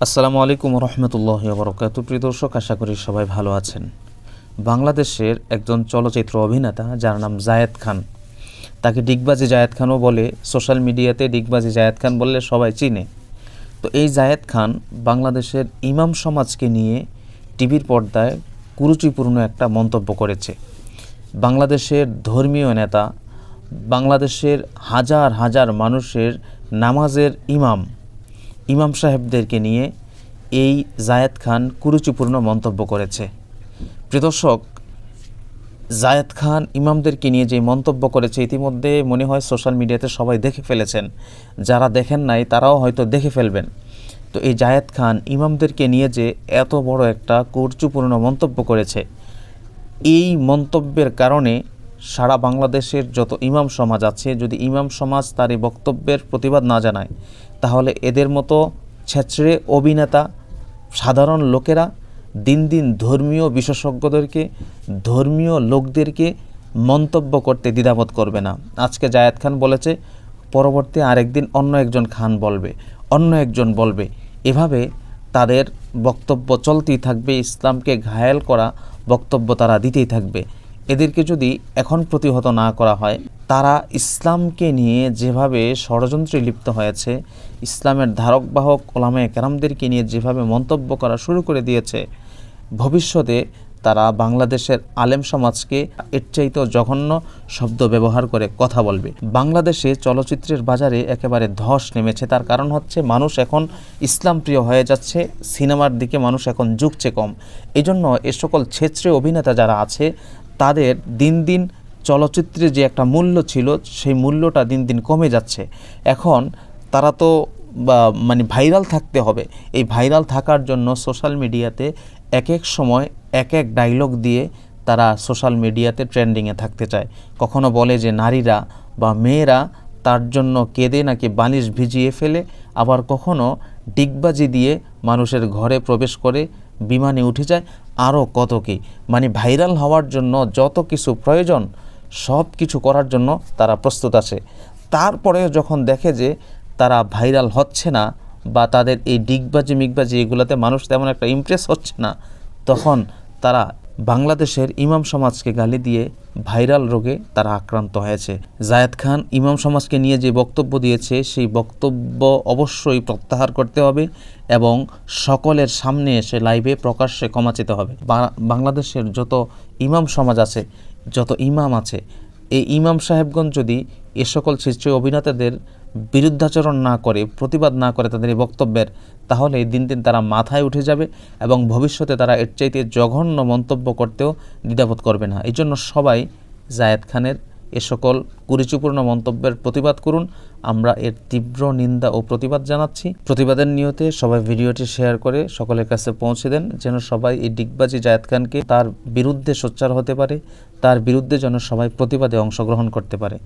আসসালামু আলাইকুম রহমতুল্লাহি ওয়া বারাকাতুহু। প্রিয় দর্শক, আশা করি সবাই ভালো আছেন। বাংলাদেশের একজন চলচ্চিত্র অভিনেতা যার নাম জায়েদ খান, তাকে ডিগবাজি জায়েদ খানও বলে। সোশ্যাল মিডিয়াতে ডিগবাজি জায়েদ খান বললে সবাই চিনে। তো এই জায়েদ খান বাংলাদেশের ইমাম সমাজকে নিয়ে টিভির পর্দায় কুরুচিপূর্ণ একটা মন্তব্য করেছে। বাংলাদেশের ধর্মীয় নেতা, বাংলাদেশের হাজার হাজার মানুষের নামাজের ইমাম সাহেবদেরকে নিয়ে এই জায়েদ খান কুরুচিপূর্ণ মন্তব্য করেছে। প্রিয় দর্শক, জায়েদ খান ইমামদেরকে নিয়ে যে মন্তব্য করেছে ইতিমধ্যে মনে হয় সোশ্যাল মিডিয়াতে সবাই দেখে ফেলেছেন। যারা দেখেন নাই তারাও হয়তো দেখে ফেলবেন। তো এই জায়েদ খান ইমামদেরকে নিয়ে যে এত বড় একটা কুরুচিপূর্ণ মন্তব্য করেছে, এই মন্তব্যের কারণে সারা বাংলাদেশের যত ইমাম সমাজ আছে, যদি ইমাম সমাজ তার এই বক্তব্যের প্রতিবাদ না জানায়, তাহলে এদের মতো ছেঁচড়ে অভিনেতা সাধারণ লোকেরা দিন দিন ধর্মীয় বিশেষজ্ঞদেরকে, ধর্মীয় লোকদেরকে মন্তব্য করতে দ্বিধাবোধ করবে না। আজকে জায়েদ খান বলেছে, পরবর্তী আরেকদিন অন্য একজন খান বলবে, অন্য একজন বলবে। এভাবে তাদের বক্তব্য চলতেই থাকবে। ইসলামকে ঘায়েল করা বক্তব্য তারা দিতেই থাকবে। এদেরকে যদি এখন প্রতিহত না করা হয়, তারা ইসলামকে নিয়ে যেভাবে ষড়যন্ত্রে লিপ্ত হয়েছে, ইসলামের ধারক বাহক ওলামায়ে কেরামদেরকে নিয়ে যেভাবে মন্তব্য করা শুরু করে দিয়েছে, ভবিষ্যতে তারা বাংলাদেশের আলেম সমাজকে এর চাইতেও জঘন্য শব্দ ব্যবহার করে কথা বলবে। বাংলাদেশে চলচ্চিত্রের বাজারে একেবারে ধস নেমেছে। তার কারণ হচ্ছে মানুষ এখন ইসলাম প্রিয় হয়ে যাচ্ছে, সিনেমার দিকে মানুষ এখন ঝুঁকছে কম। এই জন্য এ সকল ছেঁচড়ে অভিনেতা যারা আছে, তাদের দিন দিন চলচ্চিত্রে যে একটা মূল্য ছিল, সেই মূল্যটা দিন দিন কমে যাচ্ছে। এখন তারা তো ভাইরাল থাকতে হবে। এই ভাইরাল থাকার জন্য সোশ্যাল মিডিয়াতে এক এক সময় এক এক ডায়লগ দিয়ে তারা সোশ্যাল মিডিয়াতে ট্রেন্ডিংয়ে থাকতে চায়। কখনো বলে যে নারীরা বা মেয়েরা তার জন্য কেঁদে নাকি বালিশ ভিজিয়ে ফেলে, আবার কখনো ডিগবাজি দিয়ে মানুষের ঘরে প্রবেশ করে, বিমানে উঠে যায়, আরও কত কী। ভাইরাল হওয়ার জন্য যত কিছু প্রয়োজন সব কিছু করার জন্য তারা প্রস্তুত আছে। তারপরে যখন দেখে যে তারা ভাইরাল হচ্ছে না, বা তাদের এই ডিগবাজি মিগবাজি এগুলোতে মানুষ তেমন একটা ইমপ্রেস হচ্ছে না, তখন তারা বাংলাদেশের ইমাম সমাজকে গালি দিয়ে ভাইরাল রোগে তারা আক্রান্ত হয়েছে। জায়েদ খান ইমাম সমাজকে নিয়ে যে বক্তব্য দিয়েছে, সেই বক্তব্য অবশ্যই প্রত্যাহার করতে হবে এবং সকলের সামনে এসে লাইভে প্রকাশ্যে ক্ষমা চেতে হবে। বাংলাদেশের যত ইমাম সমাজ আছে, যত ইমাম আছে, এই ইমাম সাহেবগণ যদি এ সকল ছেঁচড়ে অভিনেতাদের বিরুদ্ধাচরণ না করে, প্রতিবাদ না করে তাদের এই বক্তব্যের, তাহলে দিন দিন তারা মাথায় উঠে যাবে এবং ভবিষ্যতে তারা এর চাইতে জঘন্য মন্তব্য করতেও দ্বিধাবোধ করবে না। এই জন্য সবাই জায়েদ খানের এ সকল কুরুচিপূর্ণ মন্তব্যের প্রতিবাদ করুন। আমরা এর তীব্র নিন্দা ও প্রতিবাদ জানাচ্ছি। প্রতিবাদের নিয়তে সবাই ভিডিওটি শেয়ার করে সকলের কাছে পৌঁছে দেন, যেন সবাই এই ডিগবাজি জায়েদ খানকে তার বিরুদ্ধে সোচ্চার হতে পারে, তার বিরুদ্ধে যেন সবাই প্রতিবাদে অংশগ্রহণ করতে পারে।